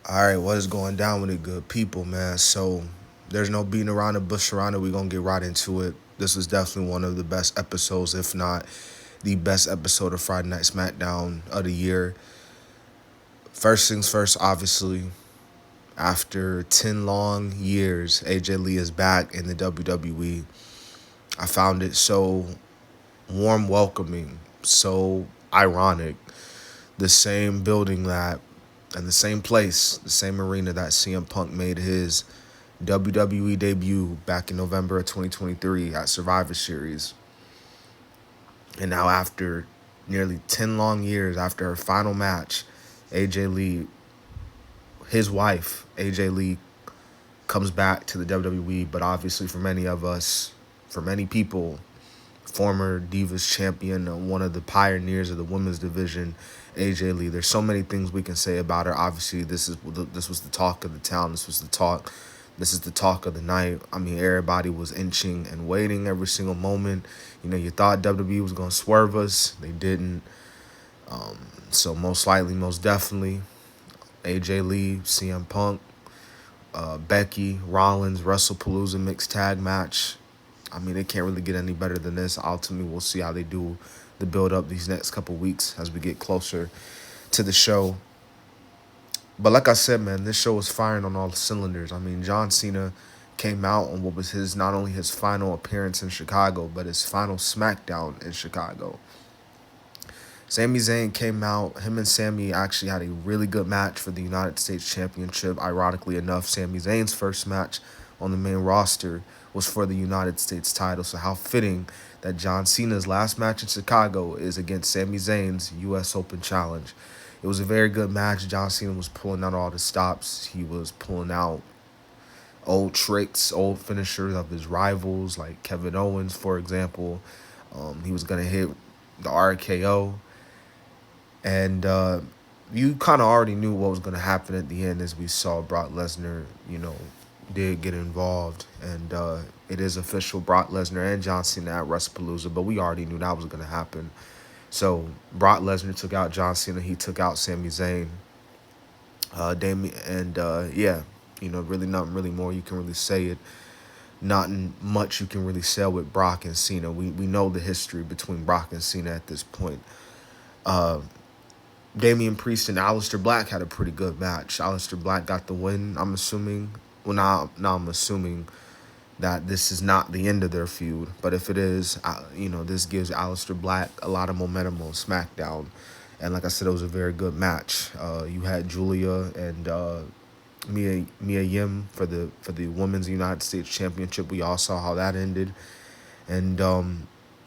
All right, what is going down with it, good people, man? So there's no beating around the bush around it. We're going to get right into it. This was definitely one of the best episodes, if not the best episode of Friday Night Smackdown of the year. First things first, obviously, after 10 long years, AJ Lee is back in the WWE. I found it so warm, welcoming, so ironic. The same building that, and the same place, the same arena that CM Punk made his WWE debut back in November of 2023 at Survivor Series. And now, after nearly 10 long years after her final match, AJ Lee, his wife, AJ Lee, comes back to the WWE. But obviously, for many of us, for many people, former Divas champion, one of the pioneers of the women's division, AJ Lee. There's so many things we can say about her. Obviously, this was the talk of the town. This was the talk. This is the talk of the night. I mean, everybody was inching and waiting every single moment. You know, you thought WWE was gonna swerve us. They didn't. So most likely, most definitely, AJ Lee, CM Punk, Becky, Rollins, WrestlePalooza mixed tag match. I mean, it can't really get any better than this. Ultimately, we'll see how they do the build up these next couple weeks as we get closer to the show. But like I said, man, this show was firing on all the cylinders. I mean, John Cena came out on what was his not only his final appearance in Chicago, but his final SmackDown in Chicago. Sami Zayn came out. Him and Sami actually had a really good match for the United States Championship. Ironically enough, Sami Zayn's first match on the main roster was for the United States title. So how fitting that John Cena's last match in Chicago is against Sami Zayn's U.S. Open Challenge. It was a very good match. John Cena was pulling out all the stops. He was pulling out old tricks, old finishers of his rivals, like Kevin Owens, for example. He was going to hit the RKO. And you kind of already knew what was going to happen at the end as we saw Brock Lesnar, did get involved. And it is official, Brock Lesnar and John Cena at WrestlePalooza, but we already knew that was going to happen. So Brock Lesnar took out John Cena. He took out Sami Zayn. Damien, and really nothing really more you can really say it. Not much you can really say with Brock and Cena. We know the history between Brock and Cena at this point. Damian Priest and Aleister Black had a pretty good match. Aleister Black got the win, I'm assuming. Well, now I'm assuming that this is not the end of their feud. But if it is, this gives Aleister Black a lot of momentum on SmackDown. And like I said, it was a very good match. You had Julia and Mia Yim for the Women's United States Championship. We all saw how that ended. And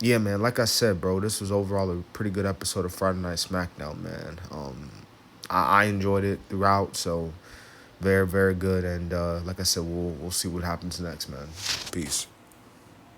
yeah, man, like I said, bro, this was overall a pretty good episode of Friday Night Smackdown, man. I enjoyed it throughout, so very, very good. And like I said, we'll see what happens next, man. Peace.